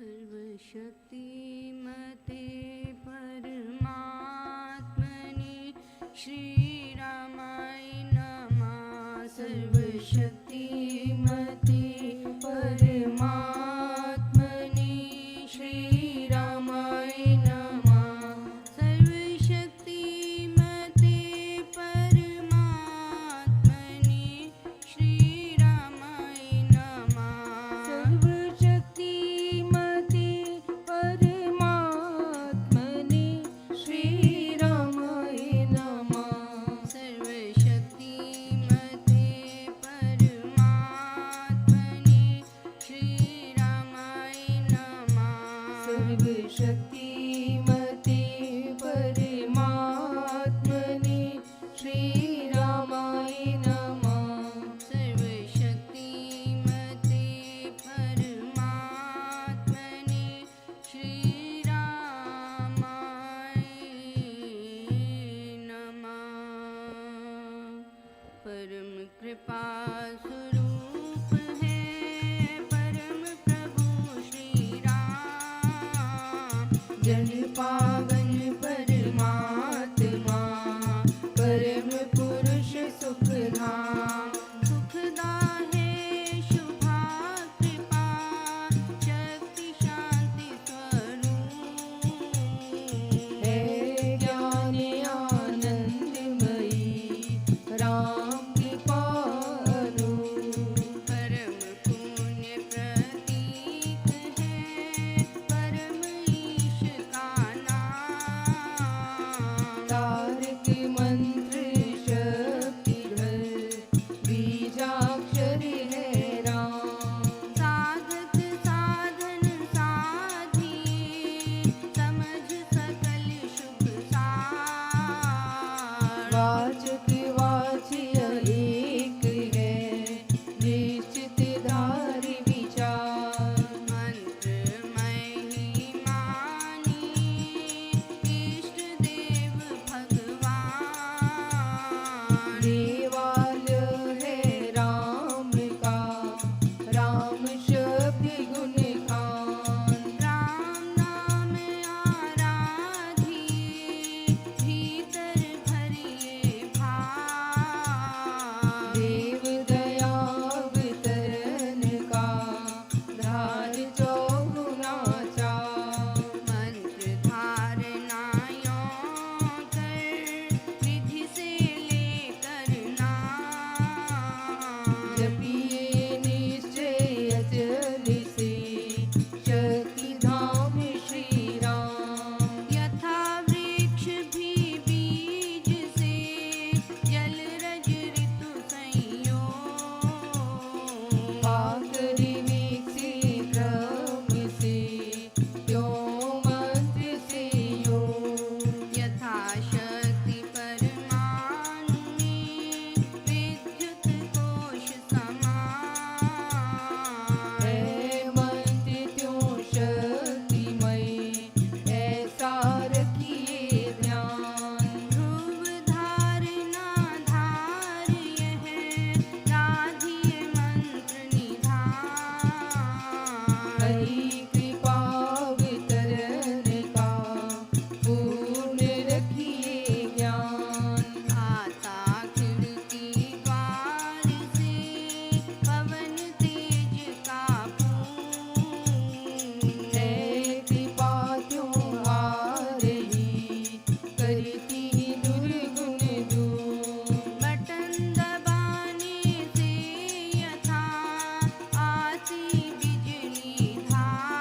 सर्वशक्तिमते परमात्मने श्रीरामाय नमः। सर्वशक्तिमते परमात्मने श्रीरामाय नमः। सर्वशक्तिमते परमात्मने श्रीरामाय नमः। सर्वशक्तिमते परमात्मने श्रीरामाय नमः। सर्वशक्तिमते परमात्मने श्रीरामाय नमः। सर्वशक्तिमते परमात्मने श्रीरामाय नमः। सर्वशक्तिमते परमात्मने श्रीरामाय नमः। परम कृपा स्वरूप है परम प्रभु श्री राम। जन पावन परमात्मा परम पुरुष सुखधाम। सुखदा है शुभा कृपा शक्ति शांति स्वरूप। है ज्ञान आनंदमयी राम कृपालु। परम पुण्य प्रतीक है परम ईश का नाम। तारक मंत्र शक्तिधर बीजाक्षर है राम। साधक साधन साधी समझ सकल शुभ सार। वाचक वाच्य एक है निश्चित धारि विचार। मंत्र महिमानी इष्ट देव भगवान। देवालय है राम का राम शब्द गुण खान। राम नाम आराधी भीतर भरिए भाव। देव दया अवतरण का धार चौगुना चाव। मंत्र धारणा यों कर विधि से लेकर नाम। जपिए निश्चय अचल से शक्ति धाम श्री राम। यथा वृक्ष भी बीज से जल रज ऋतु संयोग। पाकर विकसी क्रम से त्यों मंत्र से योग। यथा शक्ति परमाणु में विद्युत कोश समान। है मंत्र त्यों शक्तिमय ऐसा रखिए ध्यान। ध्रुव धारणा धार यह राधिए मंत्र निधान। हरि कृपा वितरण का पूर्ण रखिए ज्ञान। आता खिड़की द्वार से पवन तेज का पूर्ण। है कृपा त्यों आ रही करती दुर्गुण दूर। बटन दबाने से यथा आती बिजली धार।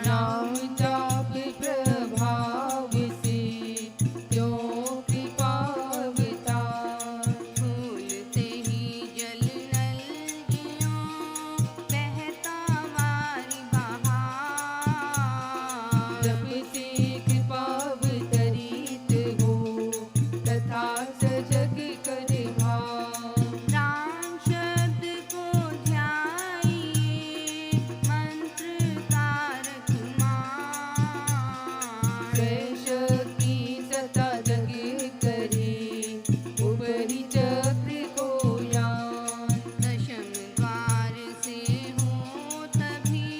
नाम जाप प्रभाव से त्यों कृपा अवतार। फूलते ही जल नल ज्यों बहता वारि बहार। जब से कृपा अवतरित हो तथा सजग कर भाव। राम शब्द को ध्याइए मंत्र कारक मान। शक्ति सता जग करे उपरि चक्र को यान। दशम द्वार से हो तभी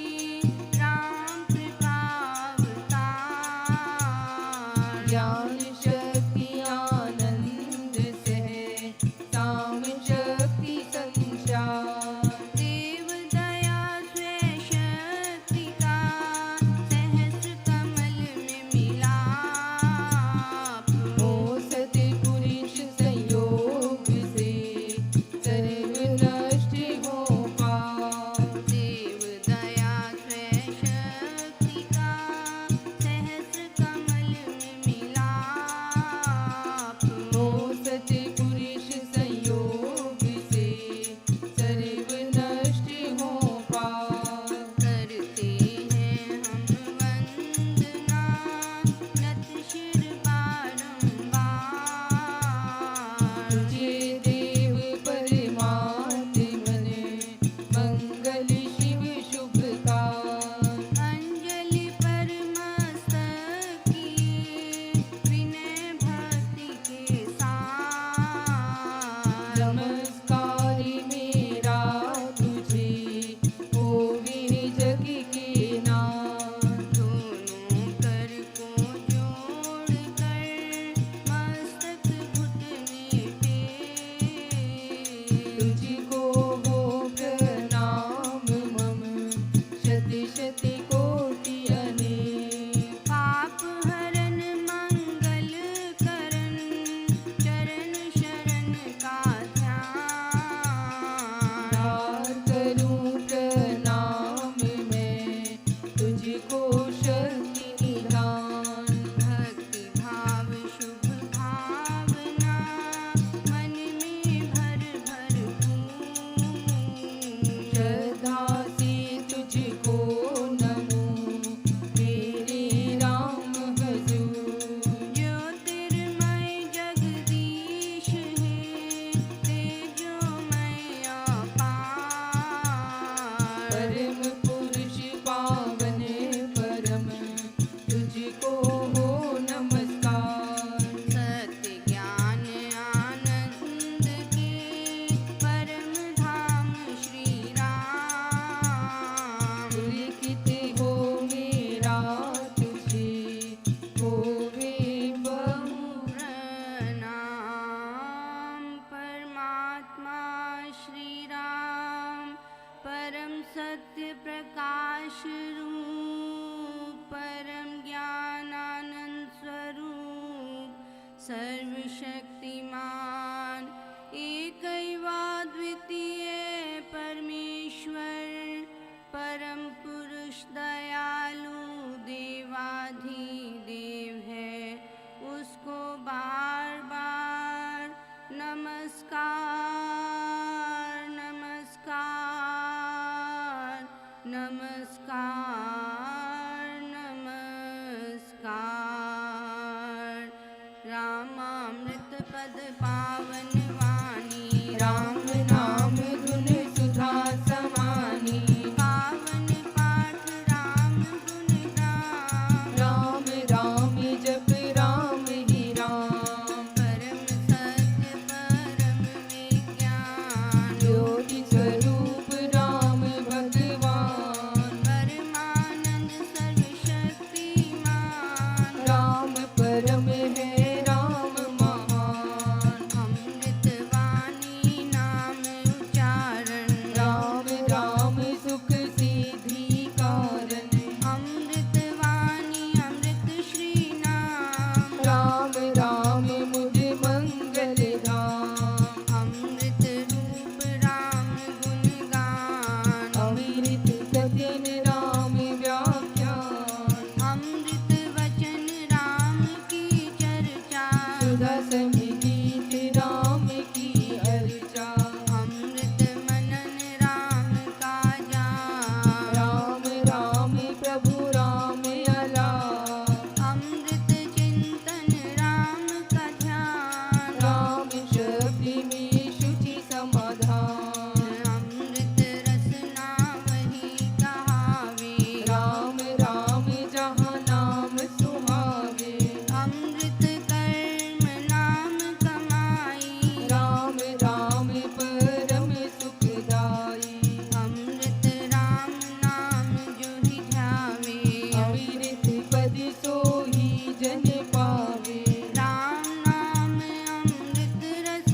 तुझे देव परमात्मन मंगल शिव शुभकार। अंजलि परमस्तक किए विनय भक्ति के साथ। नमस्कार मेरा तुझे होवे जग के नाथ। दोनों कर को जोड़ कर मस्तक घुटने टेक। तुझको हो प्रणाम मम शत शत कोटि अनेक। पाप हरन मंगल करन चरण शरण का ध्यान। धार करूं प्रणाम मैं तुझको शक्ति निधान। भक्ति भाव शुभ भावना मन में भर भर पूं। श्रद्धा से तुझको नमो मेरे राम हजूर। ज्योतिर्मय जगदीश है तेजोमय अपार। परम पुरुष पावन परम तुझको हो नमस्कार। सत्य ज्ञान आनंद के परम धाम श्री राम। लिखित हो मेरा तुझे होवे बहु प्रणाम। परमात्मा श्री राम परम सत्य प्रकाश रूप परम ज्ञान आनंद स्वरूप सर्वशक्तिमान एकैवाद्वितीय परमेश्वर परम पुरुष दयालु देवाधिदेव है। उसको बार बार नमस्कार नमस्कार नमस्कार नमस्कार। रामामृत पद पावन वाणी राम नाम गुण सुधा समानी। पावन पाठ राम गुण गान राम राम जप राम ही राम। परम सत्य परम विज्ञान ज्योति स्वरूप राम भगवान। परमानंद सर्वशक्तिमान राम परम है राम महान। अमृत वाणी नाम उच्चारण राम राम सुख सिद्धि कारण। अमृत वाणी अमृत श्री नाम राम राम मुझ मंगल धाम। अमृत रूप राम गुण गान अमृत कथन राम व्याख्यान। अमृत वचन राम की चर्चा सुधा समिगीत राम की अर्चा। अमृत मनन राम का जान राम राम प्रभु राम अला। अमृत चिंतन राम का ध्यान राम शब्द में शुचि समाधान। अमृत रसना वही कहावे राम राम जहाँ नाम सुहावे। अमृत कर्म नाम कमाई राम राम परम सुखदाई। अमृत राम नाम जो ही ध्यावे अमृत पद सोही जन पावे। राम नाम अमृत रस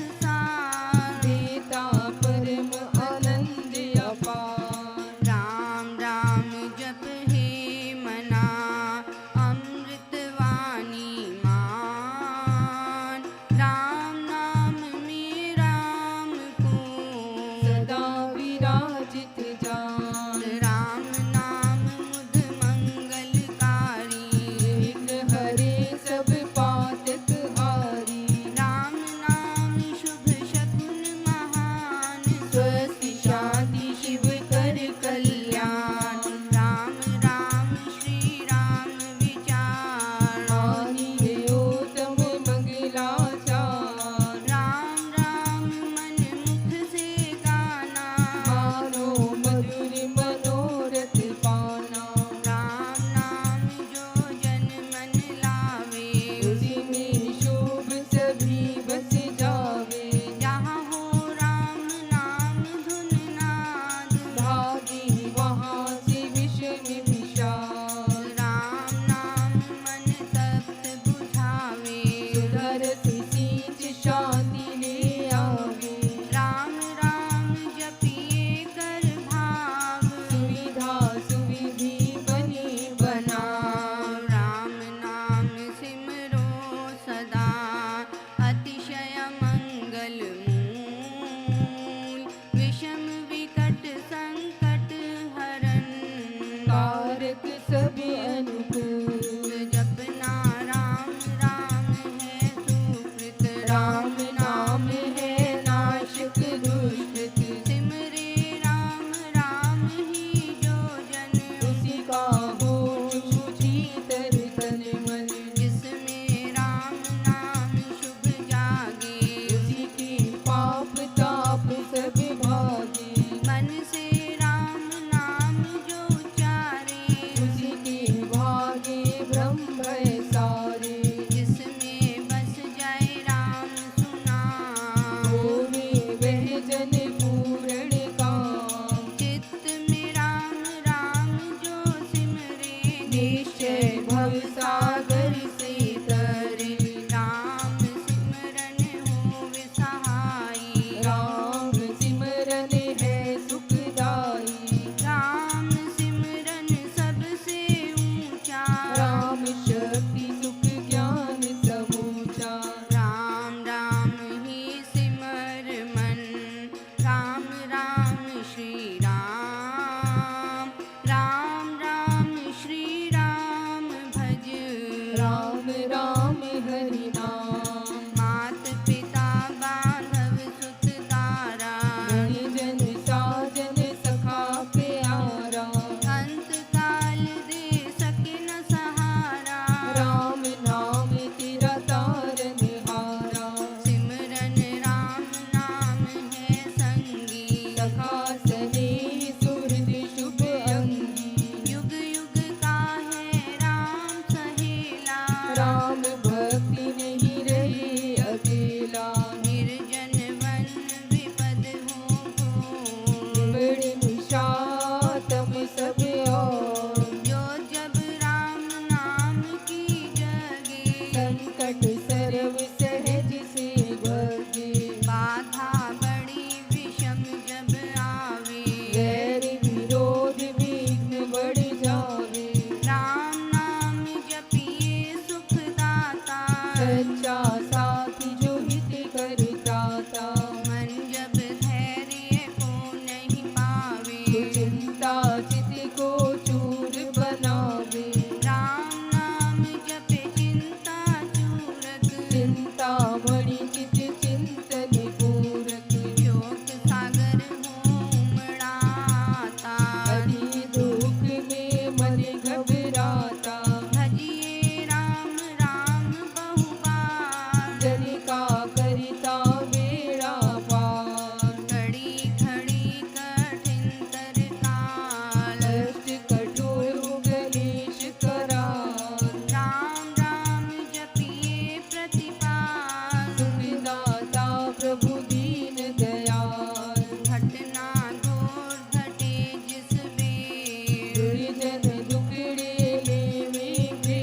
प्रभु दीन दयाल। घटना घोर घटे जिस बेर, दुर्जन दुखड़े लेवेंगे,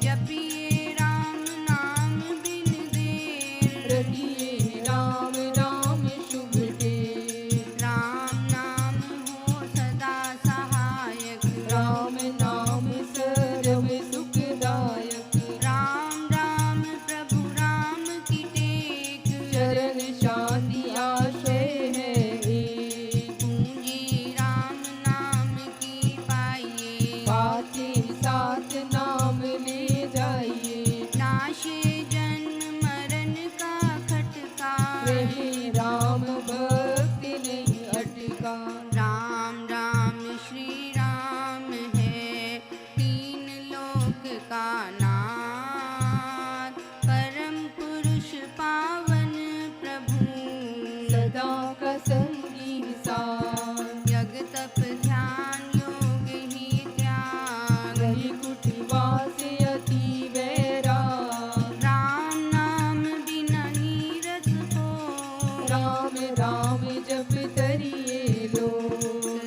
जपिए राम नाम बिन देर। रखिए राम नाम शुभ टेर। राम नाम हो सदा सहायक, राम नाम सर्व सुखदायक। राम राम प्रभु राम की टेक। चरण शांति आश्रय है एक। पूंजी राम नाम की पाइए, पाते साथ नाम ले जाइए। नाशे जन्म मरण का खटका। रहे राम भक्ति नहीं अटका। राम राम श्री राम है तीन लोक का नाथ, परम पुरुष पावन प्रभु। सदा का संगी साथ, जग तप ध्यान योग ही त्याग। रही कुटिवास अति वैराग। राम नाम बिना नीरस हो, राम राम जप तरिए लो।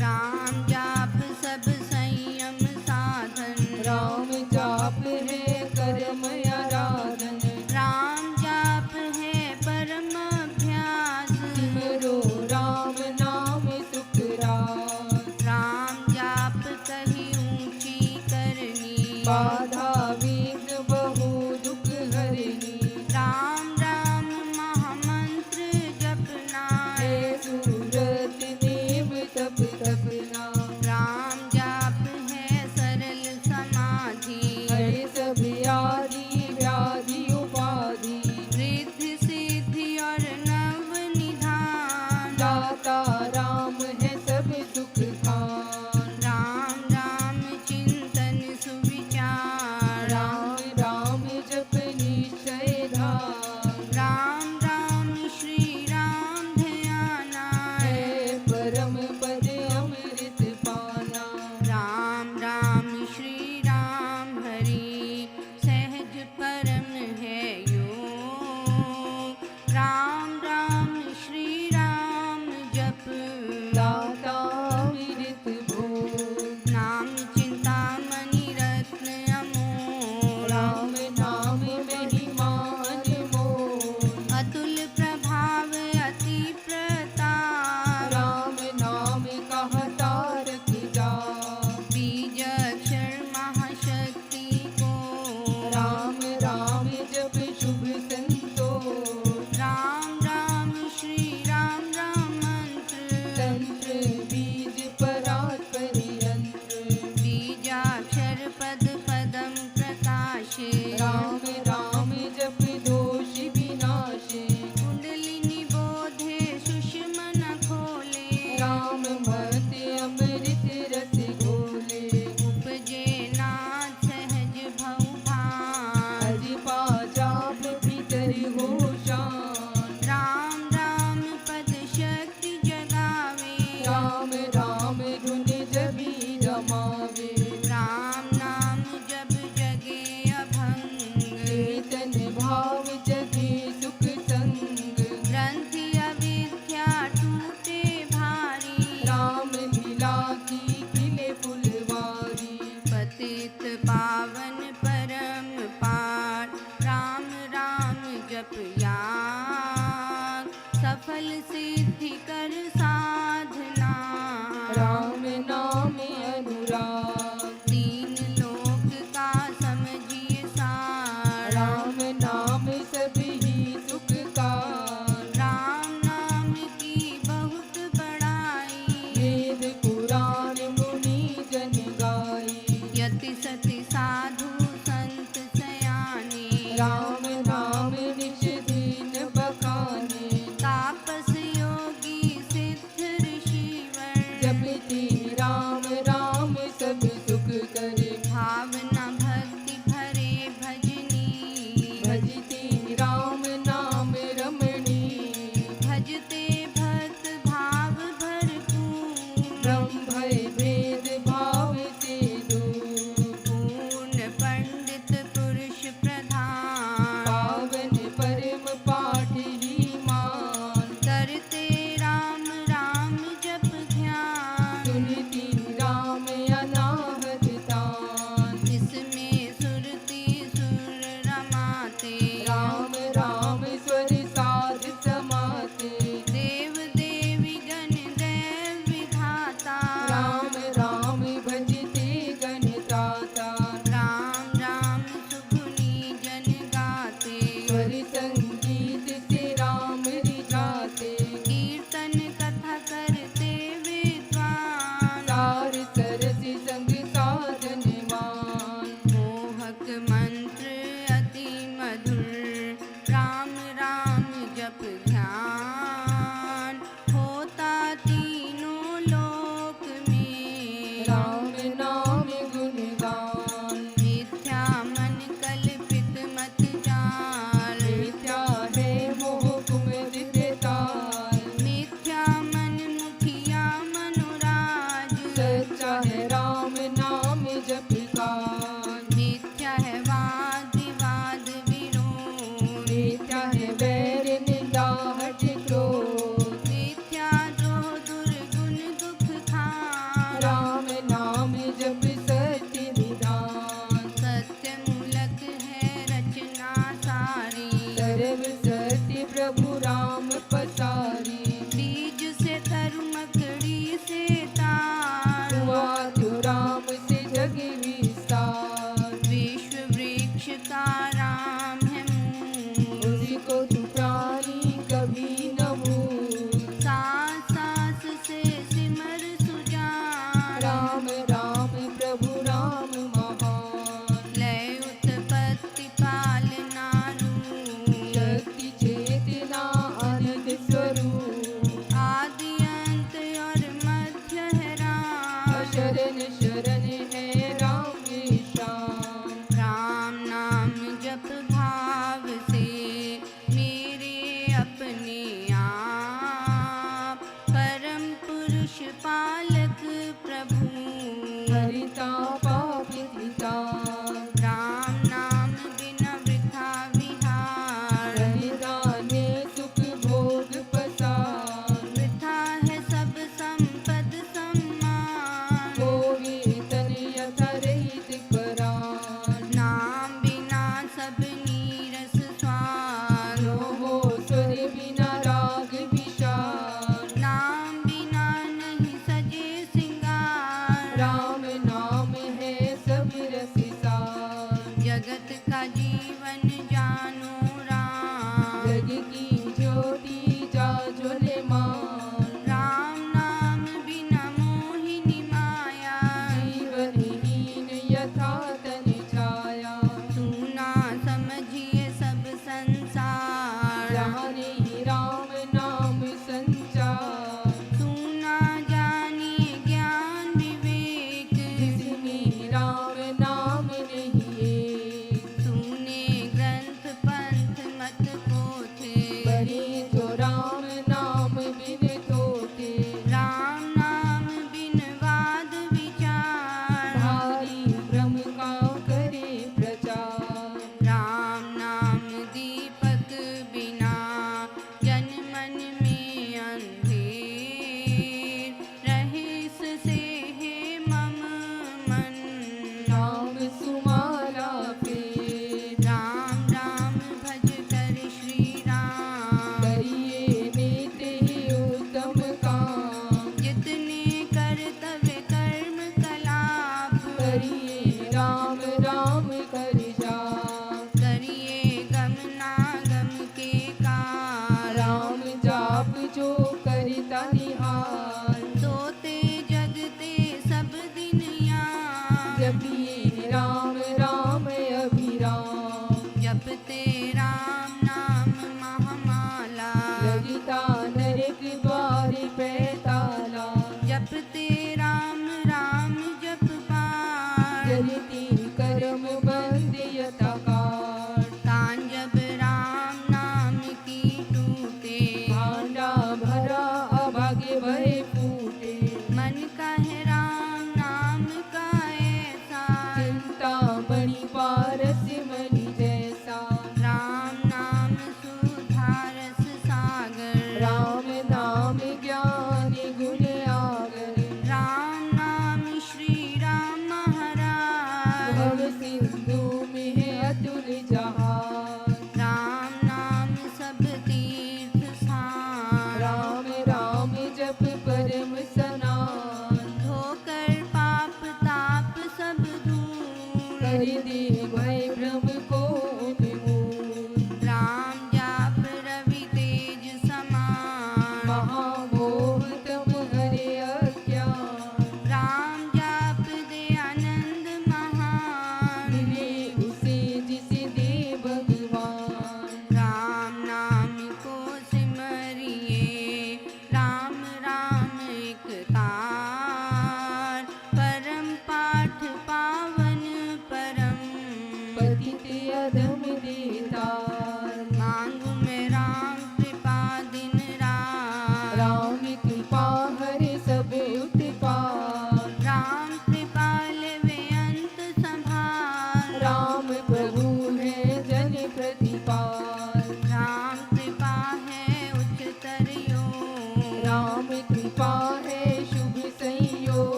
राम जाप सब संयम साधन। राम जाप है कर्म आराधन। राम जाप है परम अभ्यास। सिमरो राम नाम सुख रास। राम जाप कही ऊंची करनी, बाधा विघ्न बहु दुख हरनी। राम राम महामंत्र जपना। है सूरत नेम तप तपना। राम जाप है सरल समाधि, हरे सब आदि व्याधि उपाधि। रिद्धि सिद्धि और नव निधान। दाता राम है सब सुख खान। राम राम चिंतन सुविचार। राम राम जप निश्चय धाम। राम राम श्री राम ध्याना। है परम पद अमृत पाना। राम राम श्री राम हरि सहज परम है योग। राम राम श्री राम जप, दाता अमृत भोग। नाम चिंतामणि रत्न अमोल। राम नाम महिमा अनमोल। अतुल प्रभाव अति प्रताप। राम नाम कहा तारक जाप। बीज अक्षर महाशक्ति को। राम राम जप शुभ संतोष। राम राम श्री राम राम मंत्र। तंत्र बीज परात् परियंत्र। बीजाक्षर पद पदम प्रकाशे। राम राम जप दोष विनाशे। कुंडलिनी बोधे सुषमन खोले। राम मत अमृत रस घोले। उपजे नाथ सहज भव भान। हरि पाजाप भीतर हो शान। राम राम पद शक्ति जगावे। राम राम धुन जबी रमावे। राम नाम जब जगे अभंग। चेतन भाव जगे सुख संग। ग्रंथि अविद्या टूटे भारी। राम लीला की खिले फुलवारी। पतित पावन परम पार। राम राम जप याग, सफल सिद्धि कर साधना। राम नाम अनुराग। तीन लोक का समझिए सार। राम नाम सब ही सुख का। राम नाम की बहुत बड़ाई। वेद पुराण मुनि जन गाई। यति सति साधु संत सयाने। राम नाम निज दिन बखाने। तापस योगी सिद्ध ध्यान होता तीनों लोक में। राम नाम गुणगान मिथ्या मन कल्पित मत जाल। मिथ्या है मोह कुमद बेताल। मिथ्या मन मुखिया मनोराज। सच्चा है राम नाम जपकान। मिथ्या है वाद विवाद विरोध। मिथ्या है बैर निंदा हठ क्रोध। मिथ्या द्रोह दुर्गुण दुख खान। राम नाम जप सत्य निधान। सत्य मूलक है रचना सारी। सर्व सत्य प्रभु राम पसारी। बीज से तरु मकड़ी से तार। हुआ तो राम से जग विस्तार। विश्व वृक्ष का राम है मूल। उसको तू प्राणी कभी न भूल। सांस सांस से सिमर सुजान। राम राम प्रभु राम महान। लय उत्पत्ति पालना रूप। शक्ति चेतना अनंत स्वरूप। आदि अंत और मध्य है राम। शरण शरण है राम के श्याम। राम नाम जप भाव से मेरे अपने आप। परम पुरुष पालक प्रभु। हरिता पाप पिता। राम नाम बिना वृथा विहार। हरिदाने सुख भोग पसार। वृथा है सब संपद सम्मान। होवे तन यथा रहित परान। नाम बिना सब नीरस स्वाद। हो स्वर बिना राग विशाल। नाम बिना नहीं सजे सिंगार। राम नाम है सब रस सार। जगत का जीवन जानो राम। जग की ज्योति जाज्वल्य मान। राम नाम बिना मोहिनी माया। जीवनहीन यथा तन छाया। तू ना समझिए सब संसार। जाने ही राम नाम संचार। तू ना जानिए ज्ञान विवेक। जिसमें राम नाम नहीं एक। तूने ग्रंथ पंथ मत पोथे। बने तो राम नाम बिन थोथे। राम नाम बिन वाद विचार। भारी भ्रम का करे प्रचार। राम नाम दीपक बिना जन मन में अंधेर। रहीस से है मम मन। नाम सुमाला फेर। राम राम भज कर श्री राम। करिए नित ही उत्तम काम। जितने कर्तव्य कर्म कलाप। करिए राम राम कर जाप। करिए गम नागम के कार। राम जाप जो करता निहार। सोते जगते सब दिन यान। जपिए राम राम अभिराम। जपते राम नाम महामाला। ललिता नरक द्वार पैताला। जपते राम राम जप पार। जलती कर्म बंद यथाकार। कान जब राम नाम की टूटे। भांडा भरा अभागे भय फूटे। मन का है राम नाम का ऐसा। चिंता मणि पारस मणि जैसा। राम नाम सुधारस सागर। राम नाम ज्ञान गुण आगर। राम नाम श्री राम महाराज। भव सिंधु में है अतुल जहान। राम नाम सब तीर्थ स्थान। राम राम जप परम सनान। धोकर पाप ताप सब दूर। कर दे भय भ्रम को विमूल। राम जाप रवि तेज समान।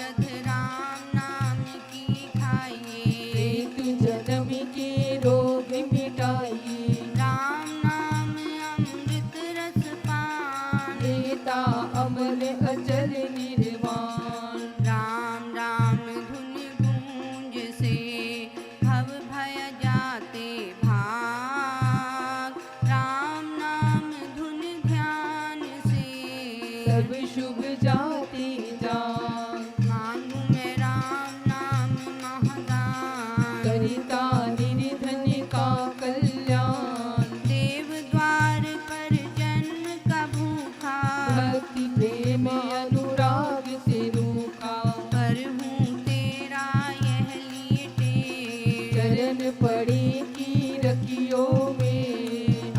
औषध राम नाम की खाइए। एक जन्म के रोग मिटाइए। राम नाम अमृत रस पान, देता अमर अचल निर्वाण। राम राम धुन गूंज से भव भय जाते भाग। राम नाम धुन ध्यान से सब शुभ जाति जान। मांगू मैं राम नाम महादान, करिता निर्धन का कल्याण। देव द्वार पर जन्म का भूखा, भक्ति प्रेम अनुराग से रूखा। पर हूँ तेरा यह लिए टेक। चरण पड़े की रखियो में।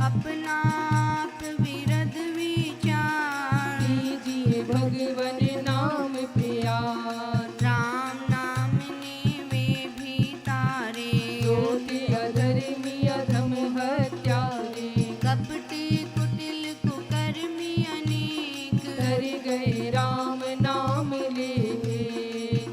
अपना आप विरध विचार, कीजिए भगवन नाम प्यार। राम नाम ने वे भी तारे। ज्योति अधर्मी अधम हत्यारे। कपटी कुटिल कुकर्मी अनेक, कर गए राम नाम ले।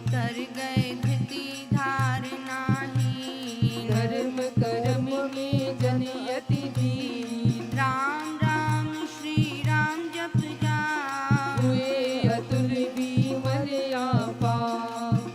कर गए धृति धारनाहीन। धर्म कर्म में जनयति दीन। राम राम श्री राम जप जा, हुए अतुल विमल आपा।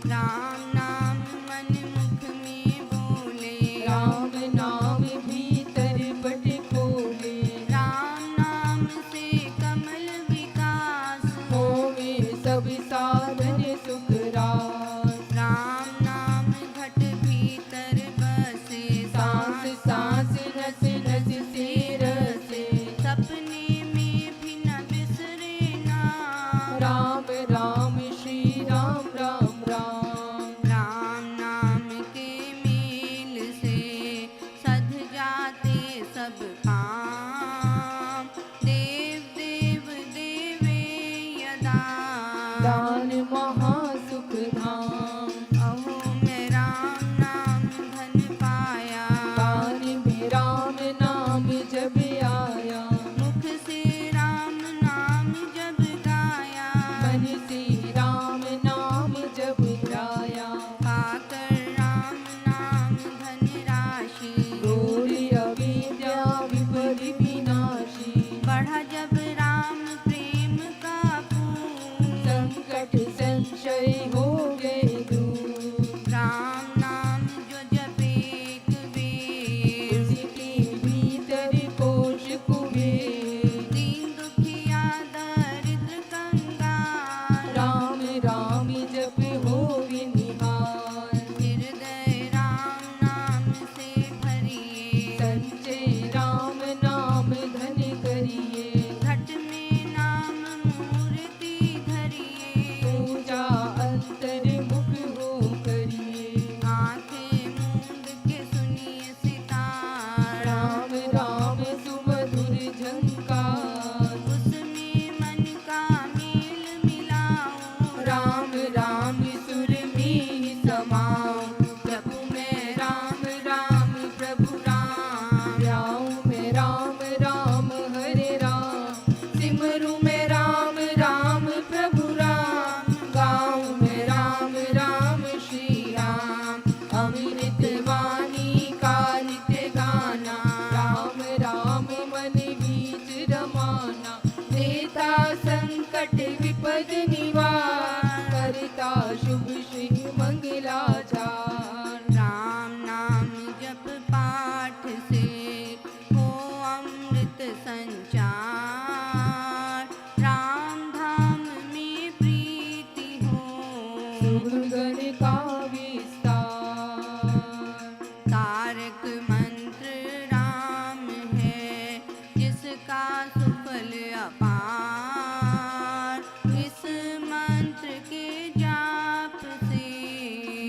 राम नाम मन मुख में बोले। राम नाम भीतर पट खोले। राम नाम से कमल विकास, होवे सब साधन सुख रास। राम नाम घट भीतर बसे। सांस सांस नस नस से रसे। सपने में भी न बिसरे नाम। राम राम श्री राम राम राम। राम नाम के मेल से सध जाते सब काम। देव देव देवे यदा, दान महासुख धाम। अहो मैं राम नाम धन पाया। कान में राम नाम जब आया। मुख से राम नाम जब गाया। मन से राम नाम जब ध्याया। पाकर राम नाम धन राशि, घोर अविद्या विपद विनाशी। बढ़ा जब राम प्रेम का पूर। संकट संशय हो गए दूर। राम नाम जो जपेक वेद, उसके भीतर कोश कुबेर। दीन दुखिया दरिद्र कंगाल। राम राम जप होवे निहाल। हृदय राम नाम से भरिए। संचय राम नाम धन करिए। घट में नाम मूर्ति धरिए। पूजा अंतर मुख हो करिए। आंखें मूंद के सुनिए सितार। राम राम सुमधुर झंकार। उसमें मन का मेल मिलाओ। राम राम सुर में समाओ। प्रभु मैं राम राम प्रभु राम। ध्याऊं मैं राम राम हरे राम। सिमरूं मैं राम राम प्रभु राम। गाऊं मैं राम राम श्री राम। अमृत वाणी का नित्य गाना। राम राम मन बीच रमाना। देता संकट विपद निवार। करता शुभ श्री मंगलाचार। राम नाम जप पाठ से हो अमृत संचार। राम धाम में प्रीति हो, शुभ गण का विस्तार। तारक मंत्र राम है जिसका सुफल अपार। इस मंत्र के जाप से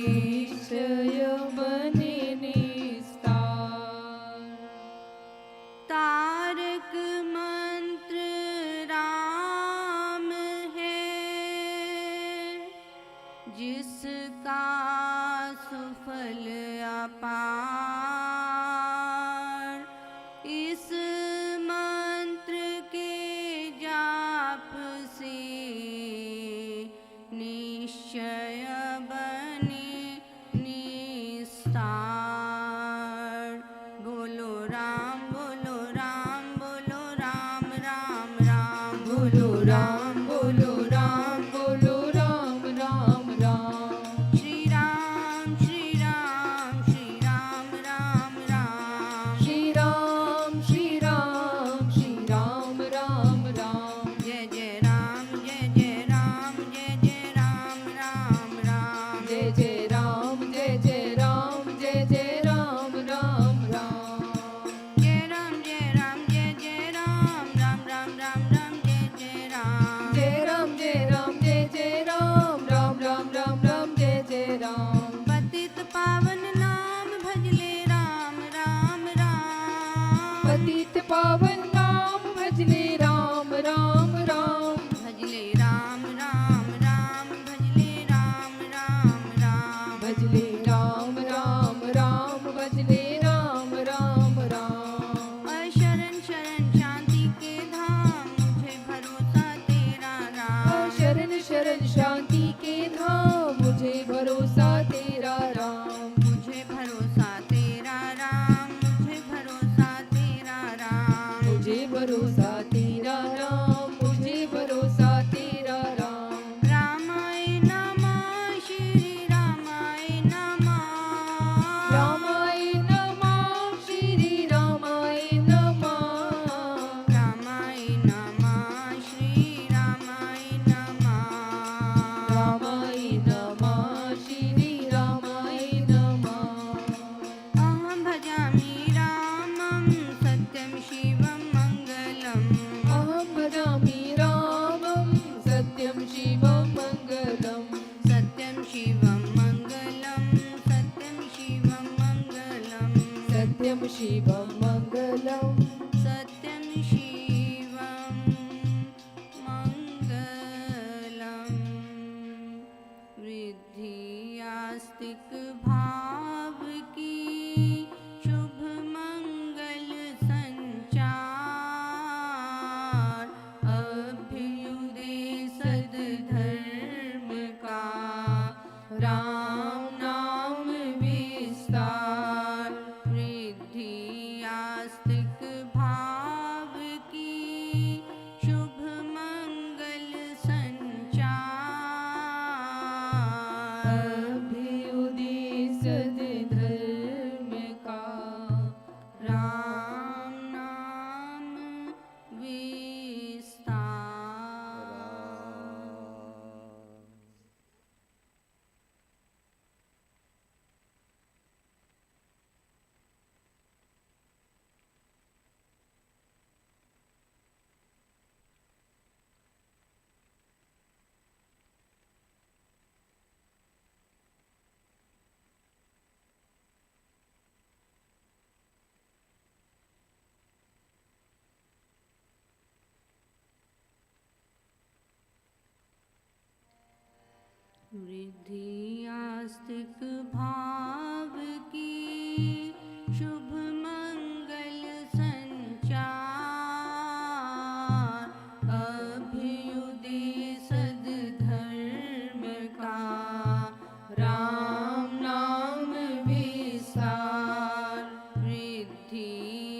निश्चय बने निस्तार। तारक मंत्र राम है जिसका सुफल अपार। इस मंत्र के जाप से निश्चय मुझे भरोसा तेरा राम, मुझे भरोसा तेरा राम, मुझे भरोसा तेरा राम, मुझे भरोसा तेरा राम, मुझे भरोसा तेरा राम। रामाय नमः श्री रामाय नमः, रामाय नमः श्री रामाय नमः, रामाय नमः श्री रामाय नमः, रामाय नमः श्री रामाय नमः। अहं भजामि रामं सत्यं शिवं मङ्गलम्, अहं भजामि रामं सत्यं शिवं मङ्गलम्, सत्यं शिवं मङ्गलं, सत्यं शिवं मङ्गलम्, सत्यं शिवं मङ्गलम्, सत्यं शिवं मङ्गलम्। वृद्धि आस्तिक भाव की शुभ मंगल संचार, अभ्युदय सद्धर्म का राम नाम विस्तार। वृद्धि आस्तिक भाव की शुभ मंगल संचार, अभ्युदय सद्धर्म का राम नाम विस्तार। वृद्धि आस्तिक भाव की शुभ मंगल संचार, अभ्युदय सद्धर्म का राम नाम विस्तार। वृद्धि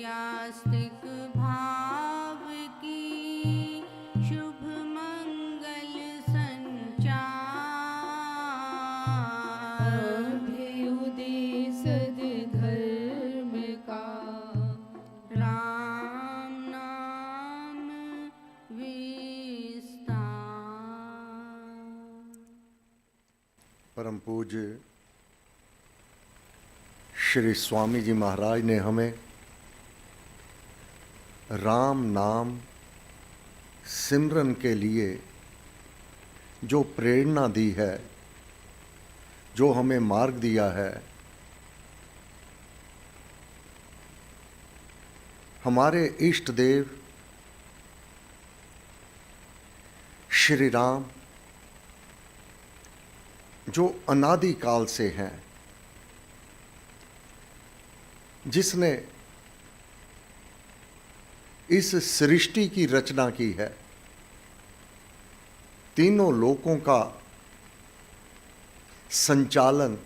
आस्तिक भाव की शुभ मंगल संचार, अभ्युदय सद्धर्म का राम नाम विस्तार। परम पूज्य श्री स्वामी जी महाराज ने हमें राम नाम सिमरन के लिए जो प्रेरणा दी है, जो हमें मार्ग दिया है, हमारे इष्ट देव श्री राम जो अनादि काल से हैं, जिसने इस सृष्टि की रचना की है, तीनों लोकों का संचालन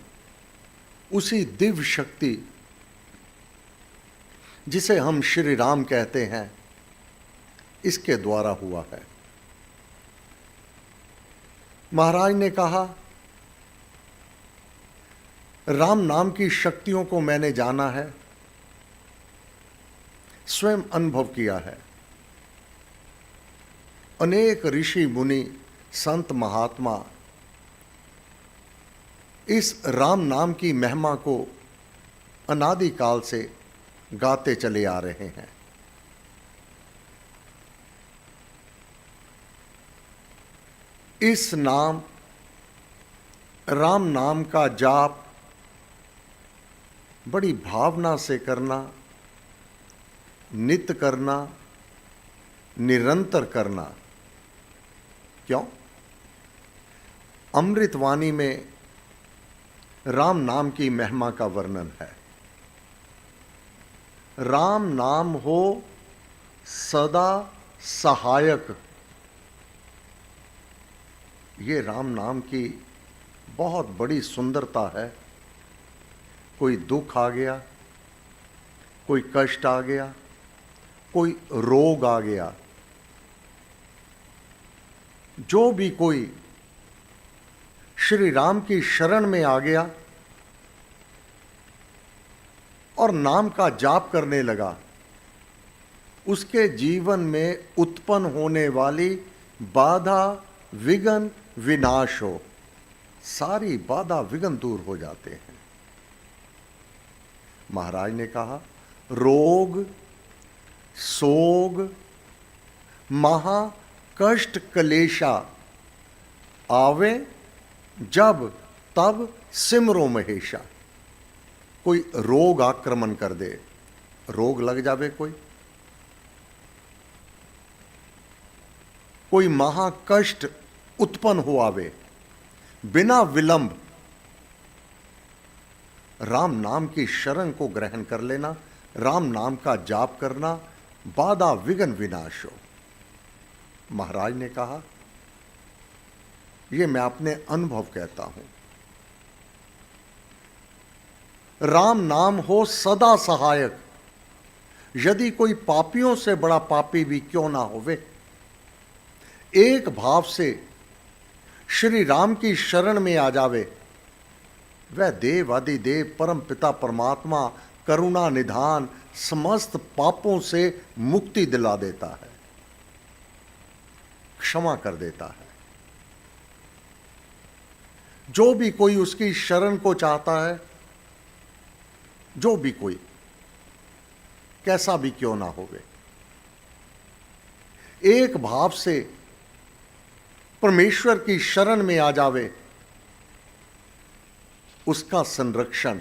उसी दिव्य शक्ति जिसे हम श्री राम कहते हैं, इसके द्वारा हुआ है। महाराज ने कहा, राम नाम की शक्तियों को मैंने जाना है, स्वयं अनुभव किया है। अनेक ऋषि मुनि संत महात्मा इस राम नाम की महिमा को अनादिकाल से गाते चले आ रहे हैं। इस नाम राम नाम का जाप बड़ी भावना से करना, नित्य करना, निरंतर करना। क्यों? अमृतवाणी में राम नाम की महिमा का वर्णन है। राम नाम हो सदा सहायक, ये राम नाम की बहुत बड़ी सुंदरता है। कोई दुख आ गया, कोई कष्ट आ गया, कोई रोग आ गया, जो भी कोई श्री राम की शरण में आ गया और नाम का जाप करने लगा, उसके जीवन में उत्पन्न होने वाली बाधा विघ्न विनाश हो, सारी बाधा विघ्न दूर हो जाते हैं। महाराज ने कहा, रोग सोग महा कष्ट क्लेशा आवे जब तब सिमरो महेशा। कोई रोग आक्रमण कर दे, रोग लग जावे, कोई महाकष्ट उत्पन्न हो आवे, बिना विलंब राम नाम की शरण को ग्रहण कर लेना, राम नाम का जाप करना, बाधा विघ्न विनाश हो। महाराज ने कहा, यह मैं अपने अनुभव कहता हूं। राम नाम हो सदा सहायक, यदि कोई पापियों से बड़ा पापी भी क्यों ना होवे, एक भाव से श्री राम की शरण में आ जावे, वह देव आदिदेव परम पिता परमात्मा करुणा निधान समस्त पापों से मुक्ति दिला देता है, क्षमा कर देता है। जो भी कोई उसकी शरण को चाहता है, जो भी कोई कैसा भी क्यों ना होवे, एक भाव से परमेश्वर की शरण में आ जावे, उसका संरक्षण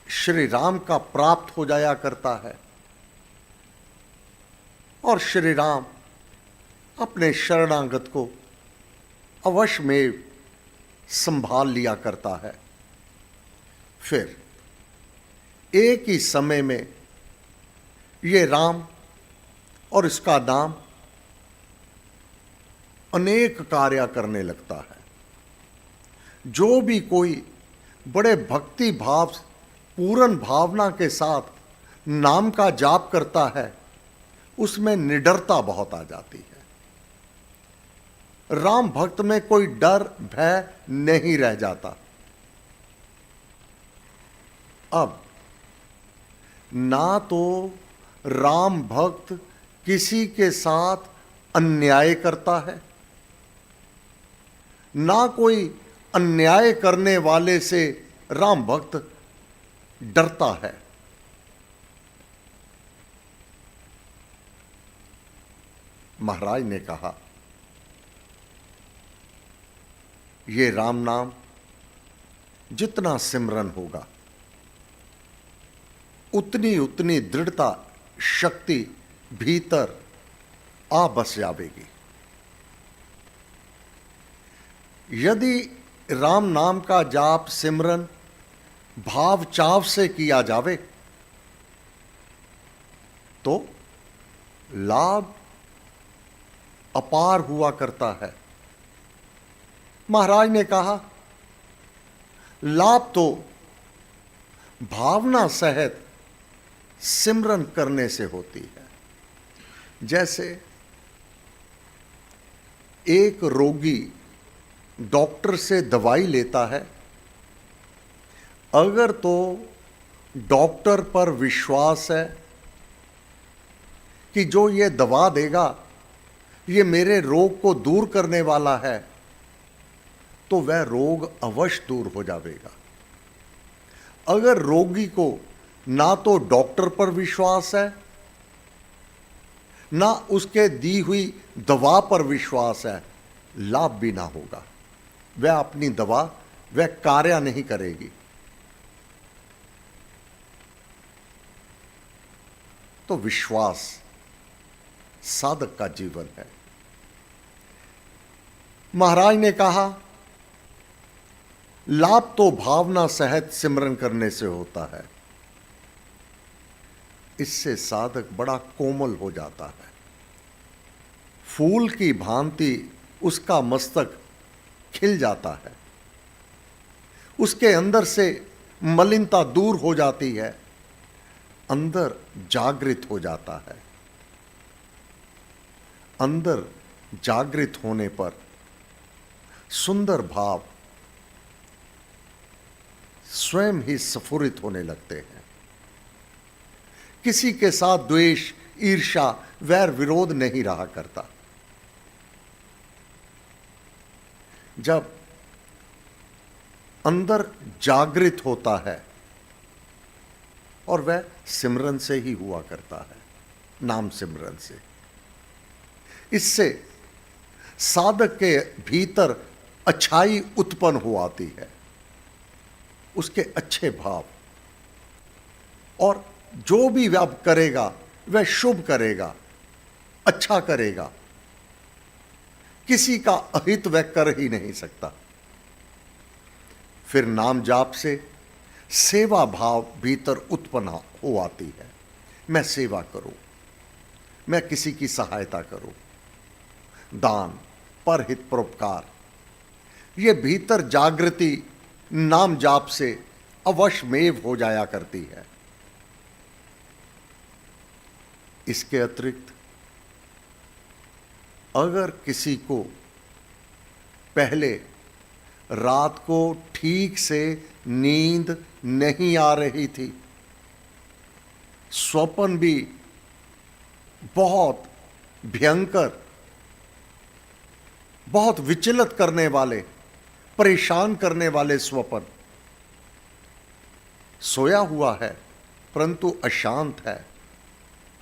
श्री राम का प्राप्त हो जाया करता है और श्री राम अपने शरणागत को अवश्य में संभाल लिया करता है। फिर एक ही समय में ये राम और इसका नाम अनेक कार्य करने लगता है। जो भी कोई बड़े भक्ति भाव पूर्ण भावना के साथ नाम का जाप करता है, उसमें निडरता बहुत आ जाती है। राम भक्त में कोई डर भय नहीं रह जाता। अब ना तो राम भक्त किसी के साथ अन्याय करता है, ना कोई अन्याय करने वाले से राम भक्त डरता है। महाराज ने कहा, ये राम नाम जितना सिमरन होगा, उतनी उतनी दृढ़ता शक्ति भीतर आ बस जावेगी। यदि राम नाम का जाप सिमरन भाव चाव से किया जावे, तो लाभ अपार हुआ करता है। महाराज ने कहा, लाभ तो भावना सहित सिमरन करने से होती है। जैसे एक रोगी डॉक्टर से दवाई लेता है, अगर तो डॉक्टर पर विश्वास है कि जो ये दवा देगा ये मेरे रोग को दूर करने वाला है, तो वह रोग अवश्य दूर हो जाएगा। अगर रोगी को ना तो डॉक्टर पर विश्वास है, ना उसके दी हुई दवा पर विश्वास है, लाभ भी ना होगा। वह अपनी दवा वह कार्य नहीं करेगी। तो विश्वास साधक का जीवन है। महाराज ने कहा, लाभ तो भावना सहित सिमरन करने से होता है। इससे साधक बड़ा कोमल हो जाता है। फूल की भांति उसका मस्तक खिल जाता है, उसके अंदर से मलिनता दूर हो जाती है, अंदर जागृत हो जाता है। अंदर जागृत होने पर सुंदर भाव स्वयं ही स्फुरित होने लगते हैं। किसी के साथ द्वेष, ईर्ष्या, वैर विरोध नहीं रहा करता। जब अंदर जागृत होता है, और वह सिमरन से ही हुआ करता है, नाम सिमरन से, इससे साधक के भीतर अच्छाई उत्पन्न हो आती है, उसके अच्छे भाव, और जो भी वह करेगा वह शुभ करेगा, अच्छा करेगा, किसी का अहित वह कर ही नहीं सकता। फिर नाम जाप से सेवा भाव भीतर उत्पन्न हो आती है। मैं सेवा करूं, मैं किसी की सहायता करूं, दान, परहित, परोपकार, ये भीतर जागृति नाम जाप से अवश्यमेव हो जाया करती है। इसके अतिरिक्त अगर किसी को पहले रात को ठीक से नींद नहीं आ रही थी, स्वप्न भी बहुत भयंकर, बहुत विचलित करने वाले, परेशान करने वाले स्वप्न, सोया हुआ है परंतु अशांत है,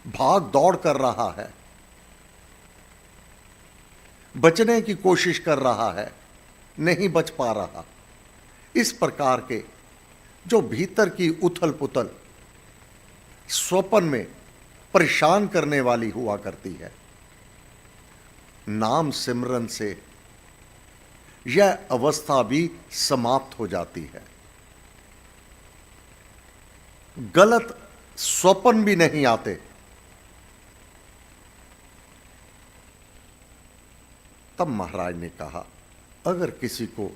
भाग दौड़ कर रहा है, बचने की कोशिश कर रहा है, नहीं बच पा रहा, इस प्रकार के जो भीतर की उथल पुथल स्वप्न में परेशान करने वाली हुआ करती है, नाम सिमरन से यह अवस्था भी समाप्त हो जाती है। गलत स्वप्न भी नहीं आते। तब महाराज ने कहा, अगर किसी को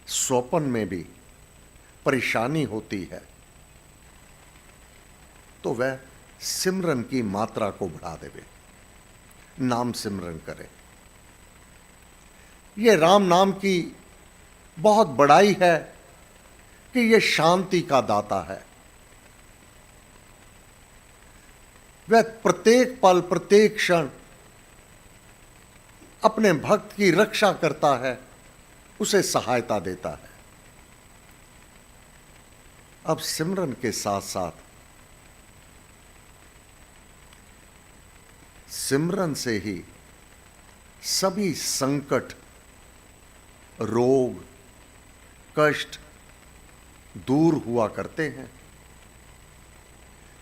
स्वप्न में भी परेशानी होती है तो वह सिमरन की मात्रा को बढ़ा देवे, नाम सिमरन करे। ये राम नाम की बहुत बड़ाई है कि यह शांति का दाता है। वह प्रत्येक पल, प्रत्येक क्षण अपने भक्त की रक्षा करता है, उसे सहायता देता है। अब सिमरन के साथ साथ सिमरन से ही सभी संकट, रोग, कष्ट दूर हुआ करते हैं।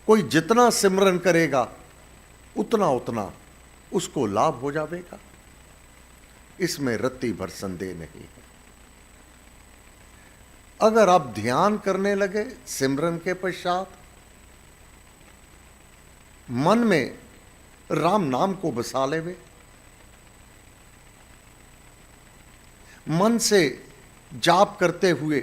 कोई जितना सिमरन करेगा उतना उतना उसको लाभ हो जाएगा, इसमें रत्ती भर संदेह नहीं है। अगर आप ध्यान करने लगे सिमरन के पश्चात, मन में राम नाम को बसा लेवे, मन से जाप करते हुए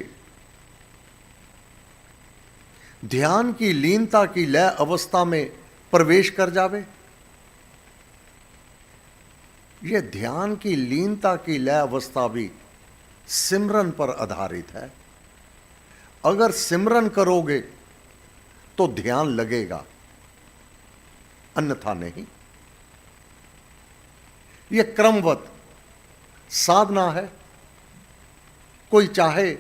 ध्यान की लीनता की लय अवस्था में प्रवेश कर जावे। यह ध्यान की लीनता की लय अवस्था भी सिमरन पर आधारित है। अगर सिमरन करोगे तो ध्यान लगेगा, अन्यथा नहीं। यह क्रमवत साधना है। कोई चाहे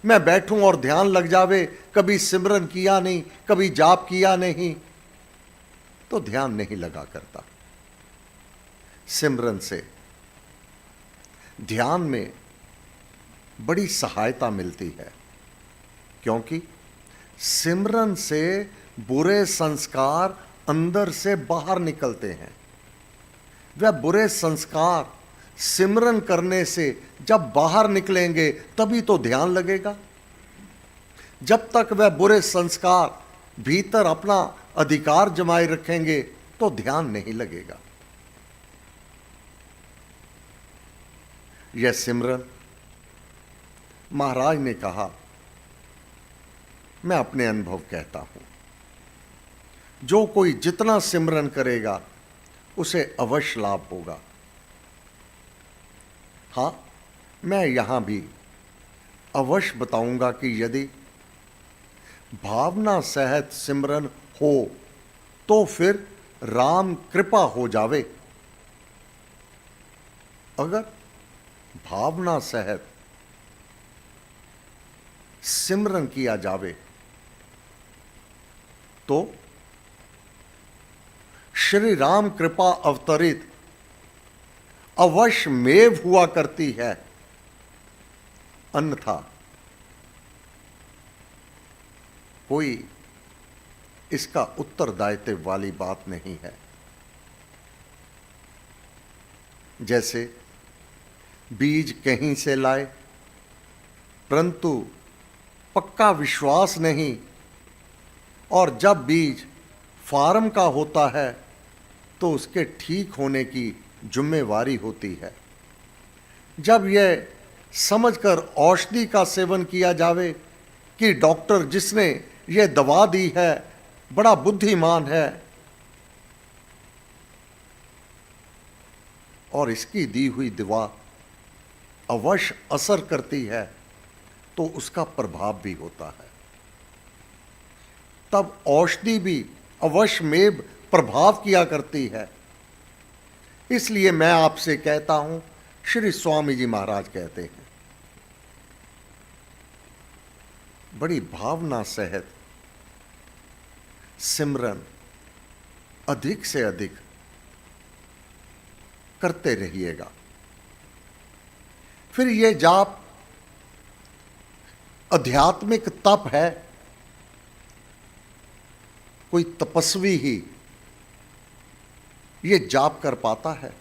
मैं बैठूं और ध्यान लग जावे, कभी सिमरन किया नहीं, कभी जाप किया नहीं, तो ध्यान नहीं लगा करता। सिमरन से ध्यान में बड़ी सहायता मिलती है, क्योंकि सिमरन से बुरे संस्कार अंदर से बाहर निकलते हैं। वह बुरे संस्कार सिमरन करने से जब बाहर निकलेंगे तभी तो ध्यान लगेगा। जब तक वह बुरे संस्कार भीतर अपना अधिकार जमाए रखेंगे तो ध्यान नहीं लगेगा। यह सिमरन, महाराज ने कहा, मैं अपने अनुभव कहता हूं, जो कोई जितना सिमरन करेगा उसे अवश्य लाभ होगा। हां, मैं यहां भी अवश्य बताऊंगा कि यदि भावना सहित सिमरन हो तो फिर राम कृपा हो जावे। अगर भावना सहित सिमरन किया जावे तो श्री राम कृपा अवतरित अवश्य मेव हुआ करती है, अन्यथा कोई इसका उत्तरदायित्व वाली बात नहीं है। जैसे बीज कहीं से लाए परंतु पक्का विश्वास नहीं, और जब बीज फार्म का होता है तो उसके ठीक होने की जिम्मेवारी होती है। जब यह समझकर औषधि का सेवन किया जावे कि डॉक्टर जिसने यह दवा दी है बड़ा बुद्धिमान है और इसकी दी हुई दवा अवश्य असर करती है, तो उसका प्रभाव भी होता है। तब औषधि भी अवश्य में प्रभाव किया करती है। इसलिए मैं आपसे कहता हूं, श्री स्वामी जी महाराज कहते हैं, बड़ी भावना सहित सिमरन अधिक से अधिक करते रहिएगा। फिर ये जाप आध्यात्मिक तप है, कोई तपस्वी ही ये जाप कर पाता है।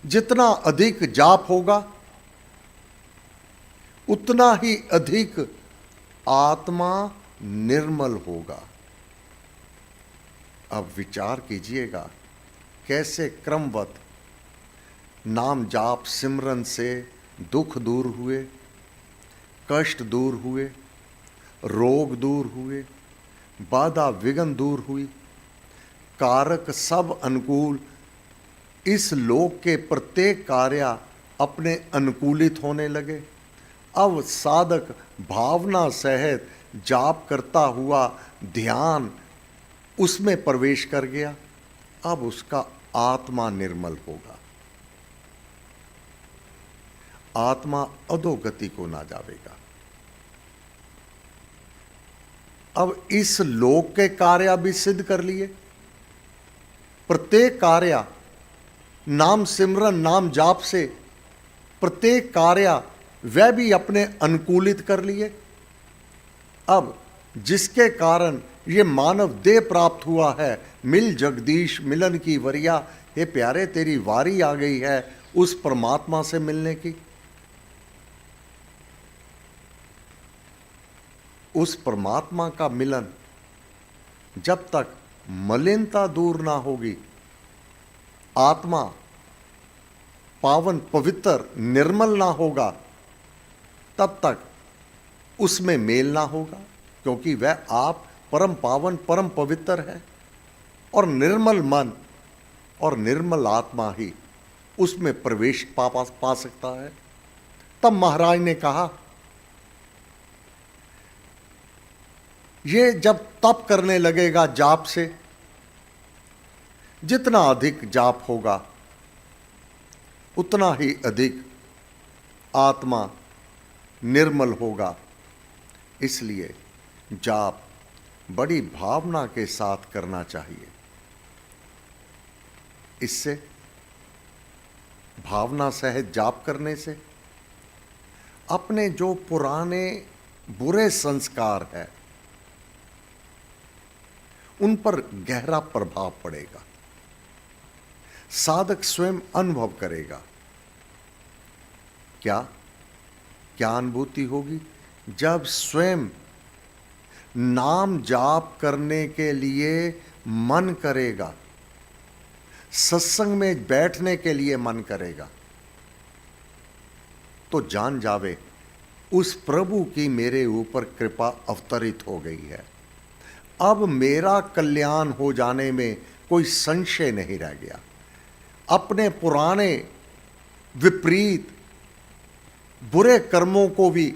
जितना अधिक जाप होगा उतना ही अधिक आत्मा निर्मल होगा। अब विचार कीजिएगा कैसे क्रमवत नाम जाप सिमरन से दुख दूर हुए, कष्ट दूर हुए, रोग दूर हुए, बाधा विघ्न दूर हुई, कारक सब अनुकूल, इस लोक के प्रत्येक कार्य अपने अनुकूलित होने लगे। अब साधक भावना सहित जाप करता हुआ ध्यान उसमें प्रवेश कर गया। अब उसका आत्मा निर्मल होगा, आत्मा अधोगति को ना जावेगा। अब इस लोक के कार्य भी सिद्ध कर लिए, प्रत्येक कार्य नाम सिमरन नाम जाप से प्रत्येक कार्य वह भी अपने अनुकूलित कर लिए। अब जिसके कारण ये मानव देह प्राप्त हुआ है, मिल जगदीश मिलन की वरिया, हे प्यारे तेरी वारी आ गई है उस परमात्मा से मिलने की। उस परमात्मा का मिलन जब तक मलिनता दूर ना होगी, आत्मा पावन पवित्र निर्मल ना होगा, तब तक उसमें मेल ना होगा, क्योंकि वह आप परम पावन परम पवित्र है और निर्मल मन और निर्मल आत्मा ही उसमें प्रवेश पा सकता है। तब महाराज ने कहा, ये जब तप करने लगेगा जाप से, जितना अधिक जाप होगा उतना ही अधिक आत्मा निर्मल होगा। इसलिए जाप बड़ी भावना के साथ करना चाहिए। इससे भावना सहित जाप करने से अपने जो पुराने बुरे संस्कार है उन पर गहरा प्रभाव पड़ेगा। साधक स्वयं अनुभव करेगा। क्या क्या अनुभूति होगी? जब स्वयं नाम जाप करने के लिए मन करेगा, सत्संग में बैठने के लिए मन करेगा, तो जान जावे उस प्रभु की मेरे ऊपर कृपा अवतरित हो गई है। अब मेरा कल्याण हो जाने में कोई संशय नहीं रह गया। अपने पुराने विपरीत बुरे कर्मों को भी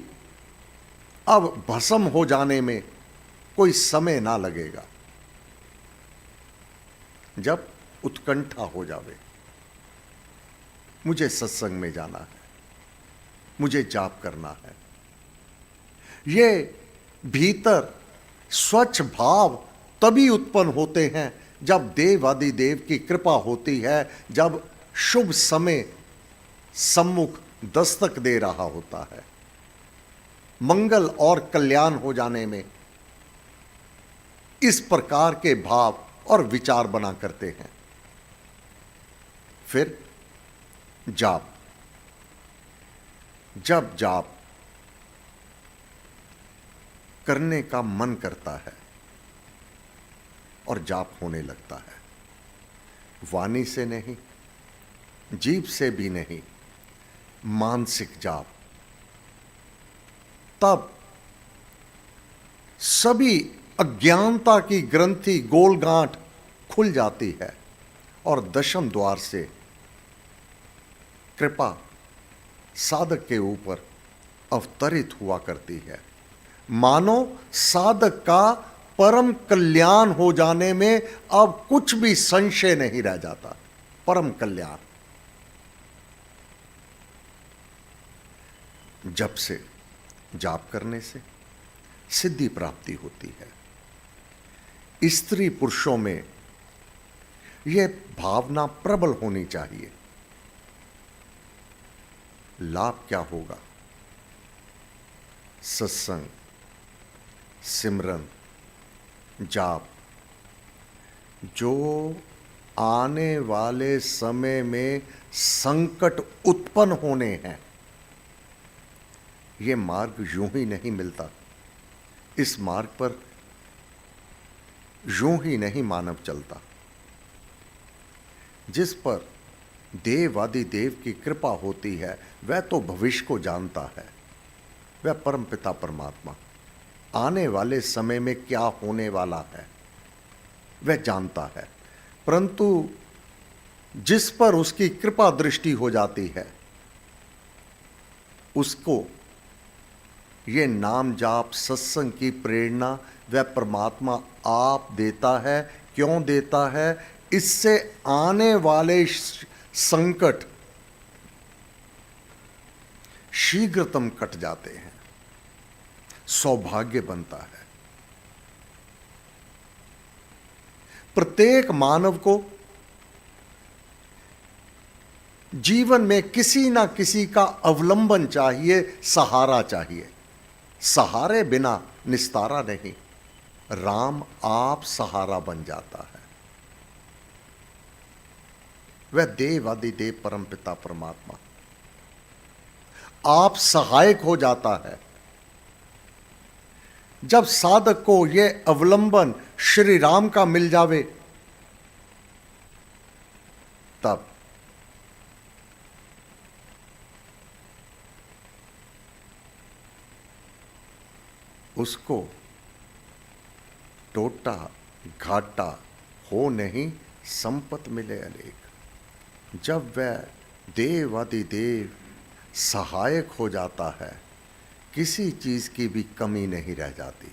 अब भस्म हो जाने में कोई समय ना लगेगा। जब उत्कंठा हो जावे, मुझे सत्संग में जाना है, मुझे जाप करना है, ये भीतर स्वच्छ भाव तभी उत्पन्न होते हैं जब देवादिदेव की कृपा होती है, जब शुभ समय सम्मुख दस्तक दे रहा होता है। मंगल और कल्याण हो जाने में इस प्रकार के भाव और विचार बना करते हैं। फिर जाप, जब जाप करने का मन करता है और जाप होने लगता है, वाणी से नहीं, जीभ से भी नहीं, मानसिक जाप, तब सभी अज्ञानता की ग्रंथि गोलगांठ खुल जाती है और दशम द्वार से कृपा साधक के ऊपर अवतरित हुआ करती है। मानो साधक का परम कल्याण हो जाने में अब कुछ भी संशय नहीं रह जाता। परम कल्याण जब से जाप करने से सिद्धि प्राप्ति होती है। स्त्री पुरुषों में यह भावना प्रबल होनी चाहिए। लाभ क्या होगा? सत्संग, सिमरन, जाप, जो आने वाले समय में संकट उत्पन्न होने हैं, ये मार्ग यूं ही नहीं मिलता। इस मार्ग पर यूं ही नहीं मानव चलता। जिस पर देवादिदेव की कृपा होती है, वह तो भविष्य को जानता है। वह परमपिता परमात्मा आने वाले समय में क्या होने वाला है वह जानता है। परंतु जिस पर उसकी कृपा दृष्टि हो जाती है, उसको ये नाम जाप सत्संग की प्रेरणा वह परमात्मा आप देता है। क्यों देता है? इससे आने वाले संकट शीघ्रतम कट जाते हैं, सौभाग्य बनता है। प्रत्येक मानव को जीवन में किसी ना किसी का अवलंबन चाहिए, सहारा चाहिए। सहारे बिना निस्तारा नहीं। राम आप सहारा बन जाता है। वह देवादिदेव परमपिता परमात्मा आप सहायक हो जाता है। जब साधक को यह अवलंबन श्री राम का मिल जावे, तब उसको टोटा घाटा हो नहीं, संपत मिले अनेक। जब वह देवादिदेव सहायक हो जाता है, किसी चीज की भी कमी नहीं रह जाती।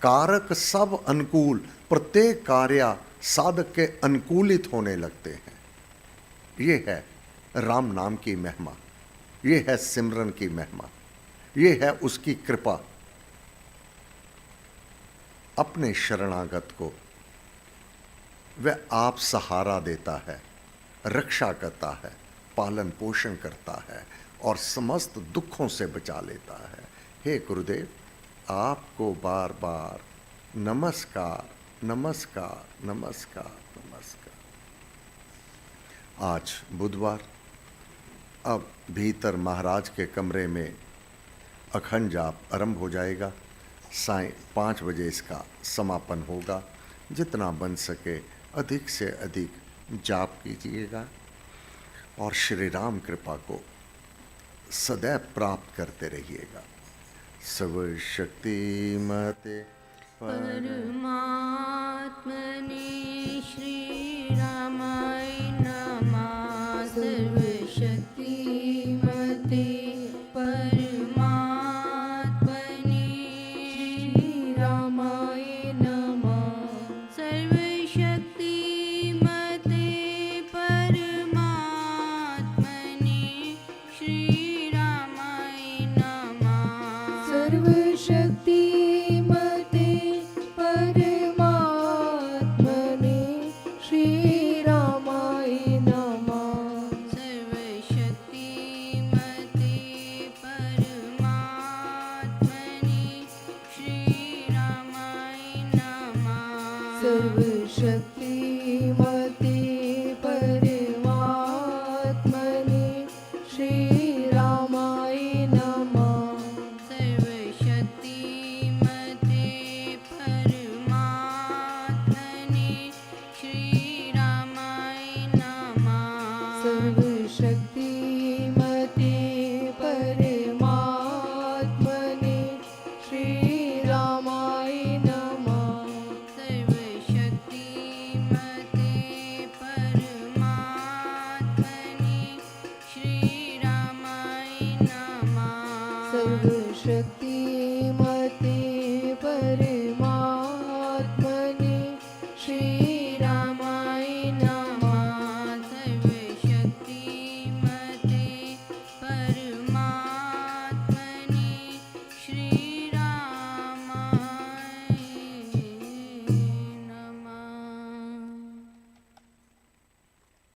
कारक सब अनुकूल, प्रत्येक कार्य साधक के अनुकूलित होने लगते हैं। ये है राम नाम की महिमा, ये है सिमरन की महिमा, ये है उसकी कृपा। अपने शरणागत को वह आप सहारा देता है, रक्षा करता है, पालन पोषण करता है और समस्त दुखों से बचा लेता है। हे गुरुदेव, आपको बार बार नमस्कार, नमस्कार, नमस्कार, नमस्कार। आज बुधवार, अब भीतर महाराज के कमरे में अखंड जाप आरंभ हो जाएगा। सायं 5 बजे इसका समापन होगा। जितना बन सके अधिक से अधिक जाप कीजिएगा और श्री राम कृपा को सदैव प्राप्त करते रहिएगा। सर्वशक्तिमते परमात्मने श्रीरामाय नमः। सर्वशक्तिमते परमात्मने श्रीरामाय नमः। सर्वशक्तिमते परमात्मने श्रीरामाय नमः। सर्वशक्तिमते परमात्मने श्रीरामाय नमः। सर्वशक्तिमते परमात्मने श्रीरामाय नमः। सर्वशक्तिमते परमात्मने श्रीरामाय नमः। सर्वशक्तिमते परमात्मने श्रीरामाय नमः। सर्वशक्तिमते परमात्मने श्रीरामाय नमः। सर्वशक्तिमते परमात्मने